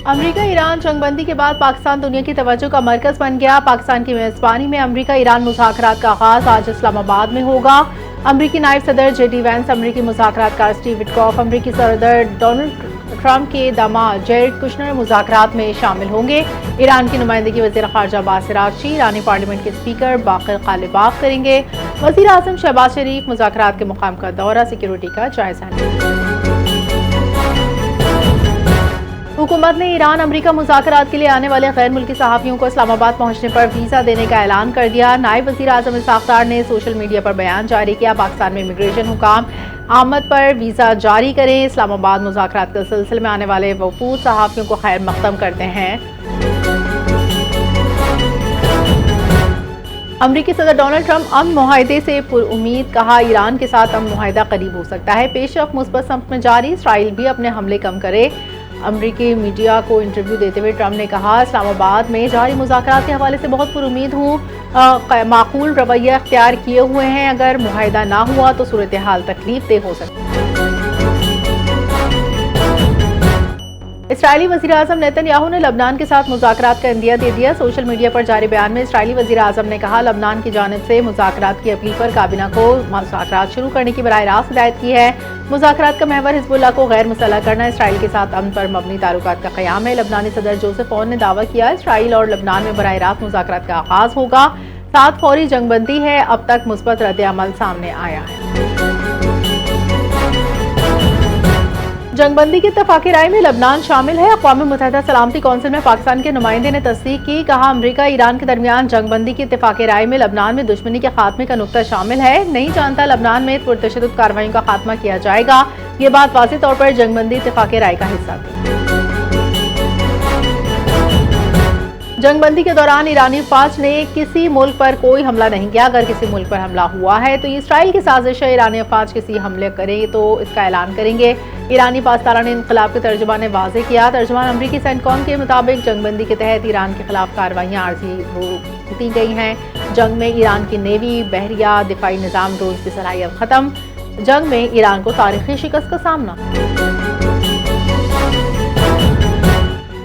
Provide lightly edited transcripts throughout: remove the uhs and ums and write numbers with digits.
अमरीका Iran जंगबंदी के बाद पाकिस्तान दुनिया की तवज्जो का मरकज बन गया। पाकिस्तान की मेजबानी में अमरीका ईरान मुज़ाकरात का आगाज आज इस्लामाबाद में होगा। अमरीकी नायब सदर जेडी वैंस, अमरीकी मुज़ाकरातकार स्टीव विटकॉफ, अमरीकी सदर डोनाल्ड ट्रंप के दामाद जेरेड कुशनर मुज़ाकरात में शामिल होंगे। ईरान की नुमाइंदगी वज़ीर ख़ारजा अब्बास अराग़ची ईरानी पार्लियामेंट के स्पीकर बाक़िर ग़ालिबाफ करेंगे। वज़ीर आज़म शहबाज शरीफ मुज़ाकरात के मुक़ाम का दौरा, सिक्योरिटी का जायज़ा लेंगे। हुकूमत ने ईरान अमरीका मुज़ाकरात के लिए आने वाले गैर मुल्की सहाफ़ियों को इस्लामाबाद पहुंचने पर वीज़ा देने का ऐलान कर दिया। नायब वज़ीर आज़म इसहाक़ डार ने सोशल मीडिया पर बयान जारी किया। पाकिस्तान में इमिग्रेशन हुकाम आमद पर वीज़ा जारी करें। इस्लामाबाद मुज़ाकरात के सिलसिले में आने वाले वफूद सहाफ़ियों को खैर मक़दम करते हैं। अमरीकी सदर डोनाल्ड ट्रंप अमन मुआहदे से पुरुमीद, कहा ईरान के साथ अमन मुआहदा करीब हो सकता है। पेशरफ्त मुस्बत समत में जारी, इसराइल भी अपने हमले कम करे। अमरीकी मीडिया को इंटरव्यू देते हुए ट्रंप ने कहा, इस्लामाबाद में जारी मुज़ाकरात के हवाले से बहुत पुरुमीद हूँ, माकूल रवैया अख्तियार किए हुए हैं। अगर मुआहदा ना हुआ तो सूरत हाल तकलीफ दे हो सकती है। इसराइली वज़ीर आज़म नेतन्याहू ने लबनान के साथ मुज़ाकरात का इंदिया दे दिया। सोशल मीडिया पर जारी बयान में इसराइली वज़ीर आज़म ने कहा, लबनान की जानिब से मुज़ाकरात की अपील पर काबीना को मुज़ाकरात शुरू करने की बराह रास्त हिदायत की है। मुज़ाकरात का महवर हिज़्बुल्लाह को गैर मुसल्लह करना, इसराइल के साथ अमन पर मबनी ताल्लुकात का क़याम है। लबनानी सदर जोसेफ औन ने दावा किया, इसराइल और लबनान में बराह रास्त मुज़ाकरात का आगाज़ होगा। साथ फौरी जंगबंदी है। अब तक मुस्बत रद्द-ए-अमल सामने आया है। जंगबंदी की इत्तफ़ाक़ी राय में लबनान शामिल है। अक़वाम मुत्तहिदा सलामती कौंसिल में पाकिस्तान के नुमाइंदे ने तस्दीक की। कहा, अमरीका ईरान के दरमियान जंगबंदी की इत्तफ़ाक़ी राय में लबनान में दुश्मनी के खात्मे का नुक्ता शामिल है। नहीं जानता लबनान में पुरतशद्दुद कार्रवाइयों का खात्मा किया जाएगा। ये बात वाज़ेह तौर पर जंगबंदी इत्तफ़ाक़ी राय का हिस्सा थी। जंगबंदी के दौरान ईरानी फ़ौज ने किसी मुल्क पर कोई हमला नहीं किया। अगर किसी मुल्क पर हमला हुआ है तो ये इसराइल की साजिश है। ईरानी फ़ौज किसी हमले करें तो इसका ऐलान करेंगे। ईरानी पासदारान इनक़लाब के तर्जुमान ने वाज़ेह किया। तर्जुमान अमरीकी सेंटकॉम के मुताबिक जंगबंदी के तहत ईरान के खिलाफ कार्रवाइयाँ आर्जी रोक दी गई हैं। जंग में ईरान की नेवी, बहरिया, दिफाई निज़ाम रोज़ की सलाहियत ख़त्म। जंग में ईरान को तारीख़ी शिकस्त का सामना।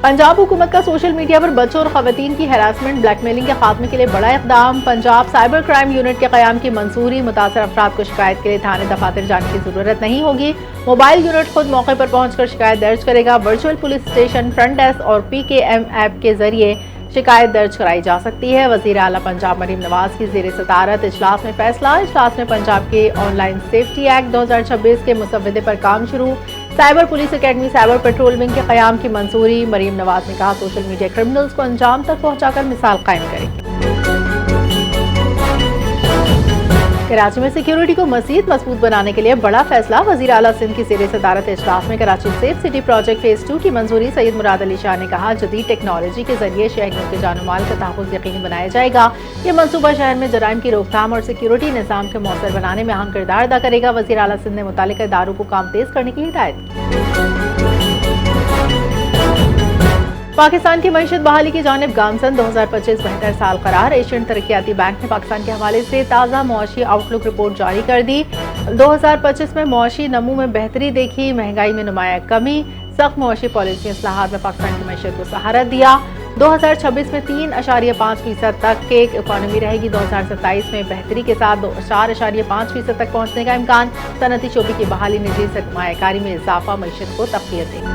पंजाब हुकूमत का सोशल मीडिया पर बच्चों और ख़वातीन की हैरासमेंट, ब्लैकमेलिंग के खात्मे के लिए बड़ा इक़दाम। पंजाब साइबर क्राइम यूनिट के क़याम की मंजूरी। मुतासर अफराद को शिकायत के लिए थाने दफातर जाने की ज़रूरत नहीं होगी। मोबाइल यूनिट खुद मौके पर पहुंचकर शिकायत दर्ज करेगा। Virtual police station, front desk और PKM ऐप के जरिए शिकायत दर्ज कराई जा सकती है। वज़ीर आला पंजाब मरीम नवाज की ज़ेर सदारत इजलास में फैसला। इजलास में पंजाब के ऑनलाइन सेफ्टी एक्ट 2026 के मुसव्वदे पर काम शुरू। Cyber police academy, cyber petrol wing के क़याम की मंजूरी। मरीम नवाज ने कहा, सोशल मीडिया क्रिमिनल्स को अंजाम तक पहुंचाकर मिसाल कायम करेंगे। कराची में सिक्योरिटी को मज़ीद मजबूत बनाने के लिए बड़ा फैसला। वज़ीर आला सिंध की ज़ेर सदारत इजलास में Karachi safe city project phase 2 की मंजूरी। सैयद मुराद अली शाह ने कहा, जदीद टेक्नोलॉजी के जरिए शहरियों के जान माल का तहफ़्फ़ुज़ यकीनी बनाया जाएगा। ये मनसूबा शहर में जराइम की रोकथाम और सिक्योरिटी निज़ाम के मौसर बनाने में अहम किरदार अदा करेगा। वज़ीर आला सिंध ने मुतालिका इदारों को काम तेज़ करने की हिदायत की। पाकिस्तान की मईशत बहाली की जानिब गामजन। 2025 बेहतर साल करार। एशियन तरक्याती बैंक ने पाकिस्तान के हवाले से ताज़ा मुआशी आउटलुक रिपोर्ट जारी कर दी। 2025 में मुआशी नमू में बेहतरी देखी, महंगाई में नुमाया कमी। सख्त मुआशी पॉलिसी इस्लाहात में पाकिस्तान की मईशत को सहारा दिया। 2026 में 3.5% तक की इकॉनमी रहेगी। 2027 में बेहतरी के साथ 4.5% तक पहुँचने का इम्कान। सनती शोबे की बहाली, निजी सरमायाकारी में इजाफा मईशत को तक़वियत देगी।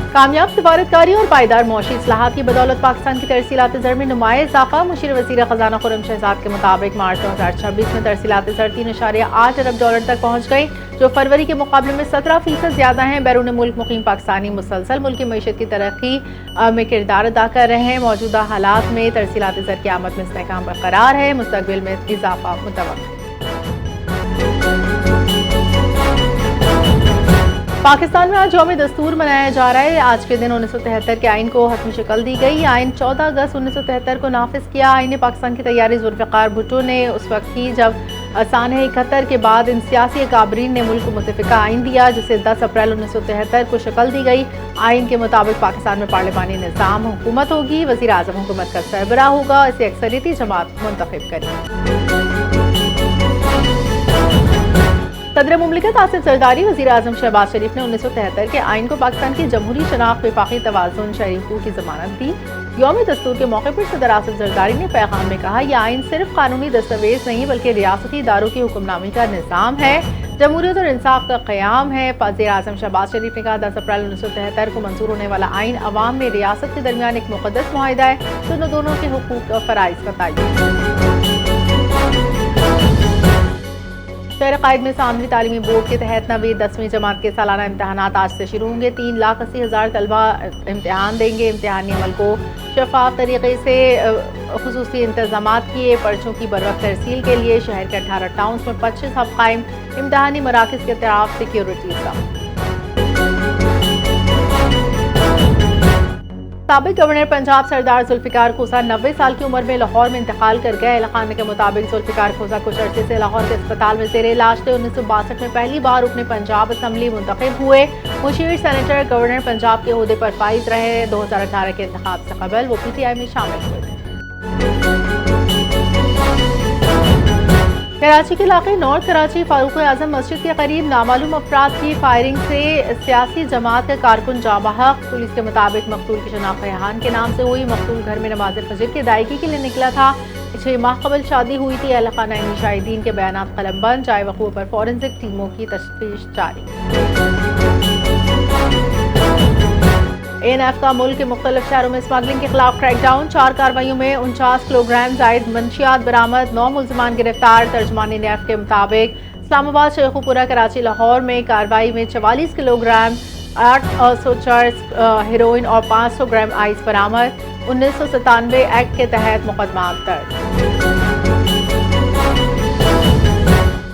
कामयाब सिफारतकारी और पायदार मुआशी इस्लाहात की बदौलत पाकिस्तान की तरसीलात ज़र में नुमाया इजाफा। मुशीर वज़ीर ख़ज़ाना खुर्रम शहज़ाद के मुताबिक मार्च 2026 में तरसीलात ज़र 3.8 अरब डॉलर तक पहुँच गई, जो फरवरी के मुकाबले में 17% ज़्यादा हैं। बैरून मुल्क मुक़ीम पाकिस्तानी मुसलसल मुल्क की मईशत की तरक्की में किरदार अदा कर रहे हैं। मौजूदा हालात में तरसीलात ज़र की आमद में इस्तेहकाम बरकरार है। मुस्तक़बिल में इजाफा मुतवक्किल। पाकिस्तान में आज यौम दस्तूर मनाया जा रहा है। आज के दिन 1973 के आइन को हतमी शक्ल दी गई। आइन 14 अगस्त 1973 को नाफिज किया। आइन पाकिस्तान की तैयारी जुल्फ़िकार भुट्टो ने उस वक्त की जब साल 71 के बाद इन सियासी अकाबरीन ने मुल्क को मुतफ़िका आइन दिया, जिसे 10 अप्रैल 1973 को शक्ल दी गई। आइन के मुताबिक पाकिस्तान में पार्लिमानी निज़ाम हुकूमत होगी। वज़ीर आज़म हुकूमत का सरबराह होगा। इसे अक्सरियती जमात मुंतखब करेगी। सदर मुमलिकत आसिफ जरदारी वज़ीर आज़म शहबाज शरीफ ने 1973 के आइन को पाकिस्तान की जमहूरी शनाख्त वफाकी तवाज़ुन शरीफों की जमानत दी। यौम दस्तूर के मौके पर सदर आसिफ जरदारी ने पैगाम में कहा, यह आइन सिर्फ कानूनी दस्तावेज नहीं बल्कि रियासती इदारों की हुक्मनामी का निज़ाम है, जमहूरियत और इंसाफ का क़याम है। वज़ीर आज़म शहबाज शरीफ ने कहा, 10 अप्रैल 1973 को मंजूर होने वाला आइन अवाम में रियासत के दरमियान एक मुक़द्दस मुआहिदा है जो दोनों के हुकूक और फ़राइज़ का तयन। शहर कायद में सामरी तालीमी बोर्ड के तहत 9वीं 10वीं जमात के सालाना इम्तहानात आज से शुरू होंगे। 3,80,000 तलबा इम्तहान देंगे। इम्तहानी अमल को शफाफ तरीके से खुसूसी इंतजामात किए। पर्चों की बरवक्त तरसील के लिए शहर के 18 टाउन्स में 25 हब कायम। इम्तहानी मराकज़ के तरफ सिक्योरिटी सब। साबिक गवर्नर पंजाब सरदार जुल्फिकार खोसा 90 साल की उम्र में लाहौर में इंतकाल कर गए। एलान के मुताबिक जुल्फिकार खोसा कुछ अरसे से लाहौर के अस्पताल में ज़ेर इलाज थे। 1962 में पहली बार रुकने पंजाब असम्बली मुंतखब हुए। मुशीर सेनेटर गवर्नर पंजाब के ओहदे पर फाइज रहे। 2018 के इंतखाब से कबल वो PTI में शामिल हुए थे। कराची के इलाके नॉर्थ कराची फारूक आजम मस्जिद के करीब नामालूम अफराद की फायरिंग से सियासी जमात का कारकुन जाँ बहक। पुलिस के मुताबिक मकतूल की शनाख्त रेहान के नाम से हुई। मकतूल घर में नमाज फजर की अदायगी के लिए निकला था। 6 माह कबल शादी हुई थी। अहल खाना शाहिदीन के बयानात कलमबंद। जाए वक़ूअ पर फॉरेंसिक टीमों की तफ्तीश जारी। ANF का मुल्क के मुख्तलिफ शहरों में स्मगलिंग के खिलाफ क्रैकडाउन। 4 कार्रवाइयों में 49 किलोग्राम जायद मंशियात बरामद। 9 मुल्ज़िमान गिरफ्तार। तर्जमान NF के मुताबिक इस्लामाबाद, शेखुपुरा, कराची, लाहौर में कार्रवाई में 44 किलोग्राम 804 हेरोइन और 500 ग्राम आइस बरामद। 1997 एक्ट के तहत मुकदमा दर्ज।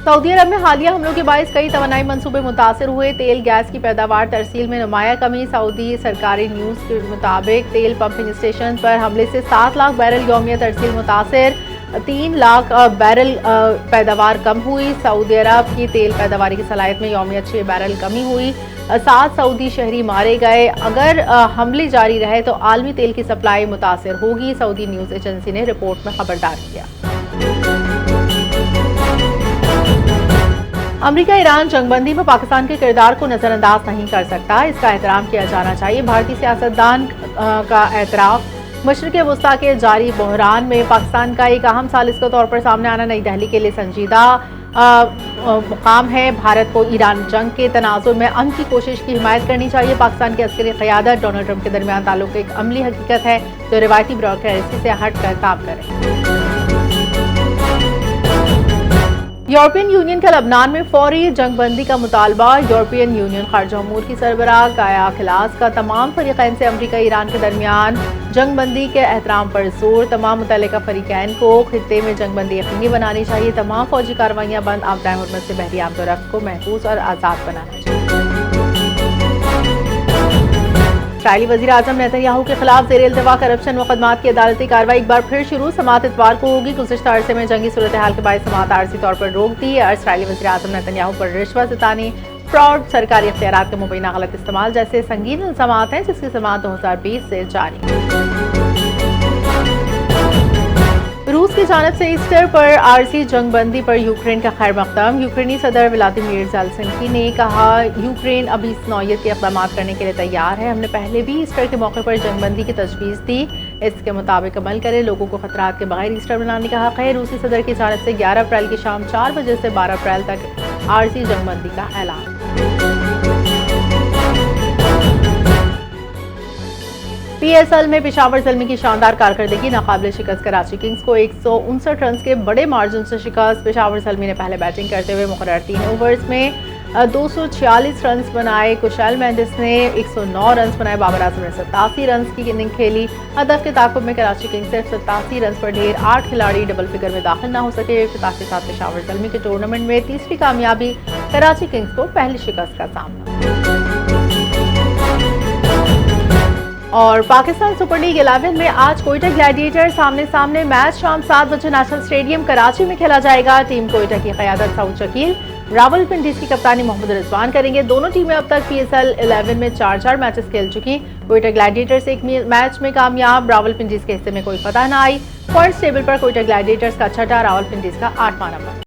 सऊदी अरब में हालिया हमलों के बायस कई तवानाई मंसूबे मुतासर हुए। तेल गैस की पैदावार तरसील में नुमाया कमी। सऊदी सरकारी न्यूज़ के मुताबिक तेल पंपिंग स्टेशन पर हमले से 7 लाख बैरल यौमिया तरसील मुतासर। 3 लाख बैरल पैदावार कम हुई। सऊदी अरब की तेल पैदावारी की सलाहियत में यौमिया 6 बैरल कमी हुई। 7 सऊदी शहरी मारे गए। अगर हमले जारी रहे तो आलमी तेल की सप्लाई मुतासर होगी। सऊदी न्यूज़ एजेंसी ने रिपोर्ट में खबरदार किया। अमेरिका ईरान जंगबंदी में पाकिस्तान के किरदार को नजरअंदाज नहीं कर सकता। इसका एहतराम किया जाना चाहिए। भारतीय सियासतदान का एतराफ। मशरिक़ वस्ता के जारी बहरान में पाकिस्तान का एक अहम सालिस के तौर पर सामने आना नई दिल्ली के लिए संजीदा मुकाम है। भारत को ईरान जंग के तनाज़ुर में अमन की कोशिश की हिमायत करनी चाहिए। पाकिस्तान की अस्करी क़यादत डोनाल्ड ट्रंप के दरमियान ताल्लुक एक अमली हकीकत है जो रिवायती ब्यूरोक्रेसी से हट कर काम करे। यूरोपियन यूनियन का लबनान में फौरी जंगबंदी का मुतालबा। यूरोपियन यूनियन खारजा अमूर की सरबराह काया खिलास का तमाम फरीक़ैन से अमरीका ईरान के दरमियान जंगबंदी के एहतराम पर जोर। तमाम मुतल्लिका फरीक़ैन को खित्ते में जंगबंदी यकीनी बनानी चाहिए। तमाम फौजी कार्रवाइयाँ बंद आपदाए हुर्मत से बहरी आमदोरफ्त को महफूज और आज़ाद बनाना चाहिए। इसराइली वज़ीर आज़म नेतन्याहू के खिलाफ ज़ेर इल्तिवा करप्शन मुकदमात की अदालती कार्रवाई एक बार फिर शुरू। समाअत इतवार को होगी। गुज़िश्ता अरसे में जंगी सूरत हाल के बाद समाअत आरजी तौर पर रोक दी। इसराइली वज़ीर आज़म नेतन्याहू पर रिश्वत सितानी, फ्रॉड, सरकारी इख्तियारात के मुबैना गलत इस्तेमाल जैसे संगीन इल्ज़ामात हैं जिसकी समाअत 2020 से जारी। रूस की जानिब से ईस्टर पर आरजी जंगबंदी पर यूक्रेन का खैर मकदम। यूक्रेनी सदर व्लादिमीर ज़ेलेंस्की ने कहा, यूक्रेन अभी इस नौयत के इक़दाम करने के लिए तैयार है। हमने पहले भी ईस्टर के मौके पर जंगबंदी की तजवीज़ दी। इसके मुताबिक अमल करें। लोगों को खतरात के बगैर ईस्टर मनाने का हक़ है। रूसी सदर की जानिब से 11 अप्रैल की शाम 4 बजे से 12 अप्रैल तक आरजी जंगबंदी का ऐलान। PSL में पेशावर ज़ल्मी की शानदार कारकर्दगी। नाकाबिले शिकस्त कराची किंग्स को 159 रन के बड़े मार्जिन से शिकस्त। पेशावर ज़ल्मी ने पहले बैटिंग करते हुए मुकर्रर 3 ओवर्स में 246 रन बनाए। कुशैल मेंडिस ने 109 रन बनाए। बाबर आजम ने 87 रन की इनिंग खेली। हदफ के ताक़ुब में कराची किंग्स सिर्फ 87 रन पर ढेर। 8 खिलाड़ी डबल फिगर में दाखिल न हो सके। इफ्तिताह के साथ पेशावर ज़ल्मी के टूर्नामेंट में तीसरी कामयाबी। कराची किंग्स को पहली शिकस्त का सामना। और पाकिस्तान सुपर लीग 11 में आज कोयटा ग्लैडिएटर्स सामने मैच शाम 7 बजे नेशनल स्टेडियम कराची में खेला जाएगा। टीम कोयटा की क़यादत सऊद शकील, रावलपिंडी की कप्तानी मोहम्मद रिजवान करेंगे। दोनों टीमें अब तक PSL 11 में 4 मैचेस खेल चुकी। कोयटा ग्लैडिएटर्स एक मैच में कामयाब। रावलपिंडी के हिस्से में कोई फतह न आई। पॉइंट्स टेबल पर कोयटा ग्लैडिएटर्स का 6ठा, रावलपिंडी का 8वां नंबर।